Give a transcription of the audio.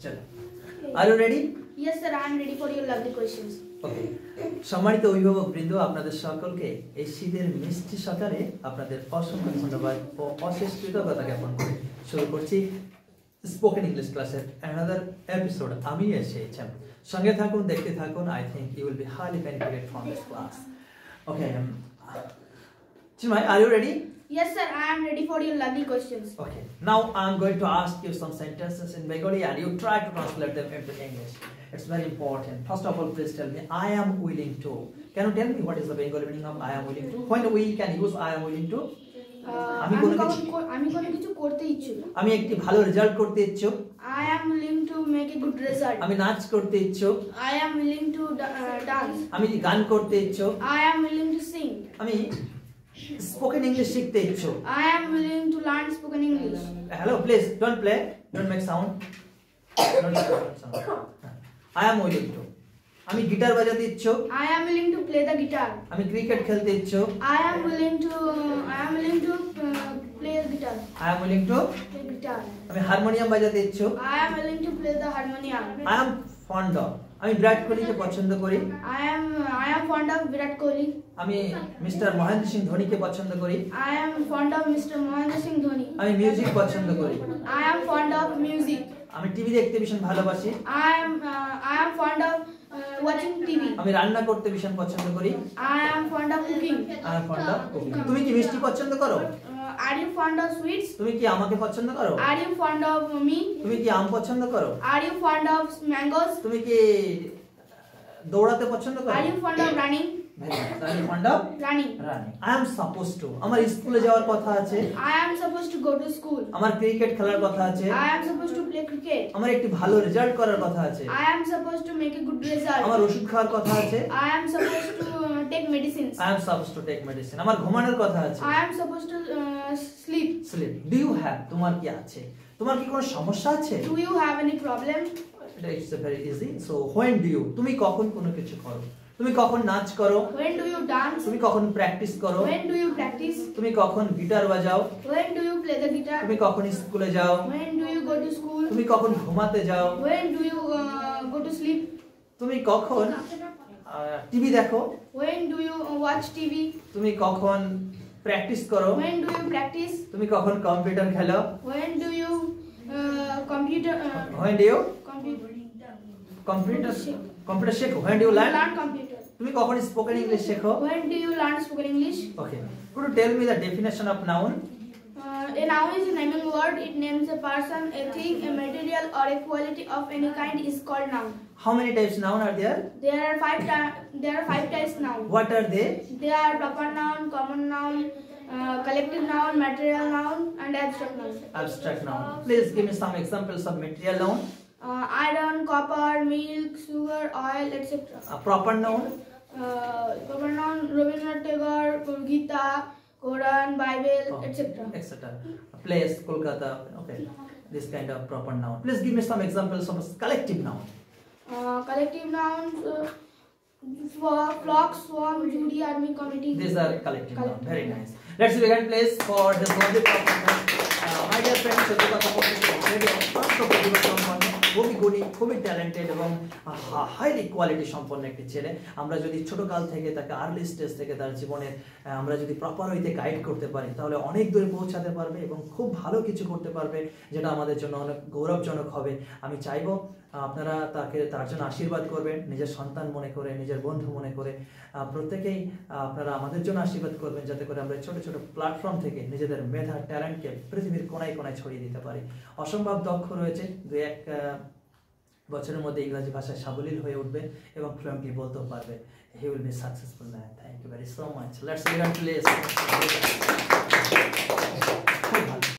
চলো, are you ready? Yes sir, I am ready for your lovely questions. Okay, সম্মানিত অভিভাবক বৃন্দ, আপনাদের সকলকে এই শীতের মিষ্টি সকালে আপনাদের অসংখ্য ধন্যবাদ ও অশেষ কৃতজ্ঞতা জ্ঞাপন করে শুরু করছি স্পোকেন ইংলিশ ক্লাসের অ্যানাদার এপিসোড। আমি এসেছি, সঙ্গে থাকুন, দেখতে থাকুন। I think you will be highly benefited from this class. Okay, Chinmay, are you ready? Yes sir, I am ready for your lovely questions. Okay, now I am going to ask you some sentences in Bengali and you try to translate them into English. It's very important. First of all, please tell me, I am willing to. Can you tell me what is the Bengali meaning of I am willing to? When we can use I am willing to? আমি কোনো কিছু করতে ইচ্ছুক। আমি একটি ভালো result করতে ইচ্ছুক। I am willing to make a good result. আমি নাচ করতে ইচ্ছুক। I am willing to dance. আমি গান করতে ইচ্ছুক। I am willing to sing. আমি স্পোকেন ইংলিশ শিখতে ইচ্ছুক। I am willing to learn spoken English. Hello, please don't play, don't make sound. Don't make sound. I am willing to. আমি guitar বাজাতে ইচ্ছুক। I am willing to play the guitar. আমি cricket খেলতে ইচ্ছুক। I am willing to play the guitar. I am willing to Play guitar. আমি harmonium বাজাতে ইচ্ছুক। I am willing to play the harmonium. I am fond of আমি বিরাট কোহলিকে পছন্দ করি। I am fond of Virat Kohli. আমি mister Mahendra Singh ধোনিকে পছন্দ করি। I am fond of Mr. Mahendra Singh Dhoni. আমি মিউজিক পছন্দ করি। I am fond of music. আমি টিভি দেখতে ভীষণ ভালোবাসি। I am fond of watching TV. আমি রান্না করতে ভীষণ পছন্দ করি। I am fond of cooking. I am fond of cooking. তুমি কি মিষ্টি পছন্দ করো? Are you fond of sweets? তুমি কি আমাকে পছন্দ করো? Are you fond of me? তুমি কি আম পছন্দ করো? Are you fond of mangoes? তুমি কি দৌড়াতে পছন্দ করো? Are you fond of running? Are you fond of running? I am supposed to আমার স্কুলে যাওয়ার কথা আছে। I am supposed to go to school. আমার ক্রিকেট খেলার কথা আছে। I am supposed to play cricket. আমার একটি ভালো রেজাল্ট করার কথা আছে। I am supposed to make a good result. আমার ওষুধ খাওয়ার কথা আছে। I am supposed to take medicines. I am supposed to take medicine. আমার ঘুমানোর কথা আছে। I am supposed to sleep. Sleep. Do you have? তোমার কি আছে? তোমার কি কোনো সমস্যা আছে? Do you have any problem? It's very easy. So when do you? তুমি কখন কোনো কিছু করো? তুমি কখন নাচ করো? When do you dance? তুমি কখন প্র্যাকটিস করো? When do you practice? তুমি কখন গিটার বাজাও? When do you play the guitar? তুমি কখন স্কুলে যাও? When do you go to school? তুমি কখন ঘুমাতে যাও? When do you go to sleep? তুমি কখন টিভি দেখো? When do you watch TV? তুমি কখন প্র্যাকটিস করো? When do you practice? তুমি কখন কম্পিউটার খেলো? When do you When do you computer শেখো? When do you learn? learn computer? তুমি কখন স্পোকেন ইংলিশ শেখো? When do you learn spoken English? Okay, could you tell me the definition of noun? A noun is a naming word. It names a person, a thing, a material, or a quality of any kind is called noun. How many types noun are there? There are five types noun. What are they? They are proper noun, common noun, collective noun, material noun, and abstract noun. Abstract noun. Please give me some examples of material noun. Iron, copper, milk, sugar, oil, etc. A proper noun. Proper noun: Rabindranath Tagore, Gita, Quran, Bible, etc. Etc. Place, Kolkata. Okay, this kind of proper noun. Please give me some examples of collective noun. Collective nouns: flock, swarm, jury, army, committee. These are collective noun. Very nice. Let's begin, please, for this lovely performance. My dear friends, খুবই গুণী, খুবই talented এবং highly quality সম্পন্ন একটি ছেলে। আমরা যদি ছোটকাল থেকে তাকে আর্লি স্টেজ থেকে তার জীবনের আমরা যদি প্রপার ওয়েতে গাইড করতে পারি তাহলে অনেক দূরে পৌঁছাতে পারবে এবং খুব ভালো কিছু করতে পারবে, যেটা আমাদের জন্য অনেক গৌরবজনক হবে। আমি চাইবো আপনারা তার জন্য আশীর্বাদ করবেন, নিজের সন্তান মনে করে, নিজের বন্ধু মনে করে। প্রত্যেকেই আপনারা আমাদের জন্য আশীর্বাদ করবেন, যাতে করে আমরা ছোট ছোট প্ল্যাটফর্ম থেকে নিজেদের মেধা, ট্যালেন্টকে পৃথিবীর কোনায় কোনায় ছড়িয়ে দিতে পারি। অসম্ভব দক্ষ রয়েছে, 2-1 বছরের মধ্যে ইংরেজি ভাষায় সাবলীল হয়ে উঠবে এবং ফ্লুয়েন্টলি বলতেও পারবে। He will be successful man. Thank you very so much. Let's begin, please.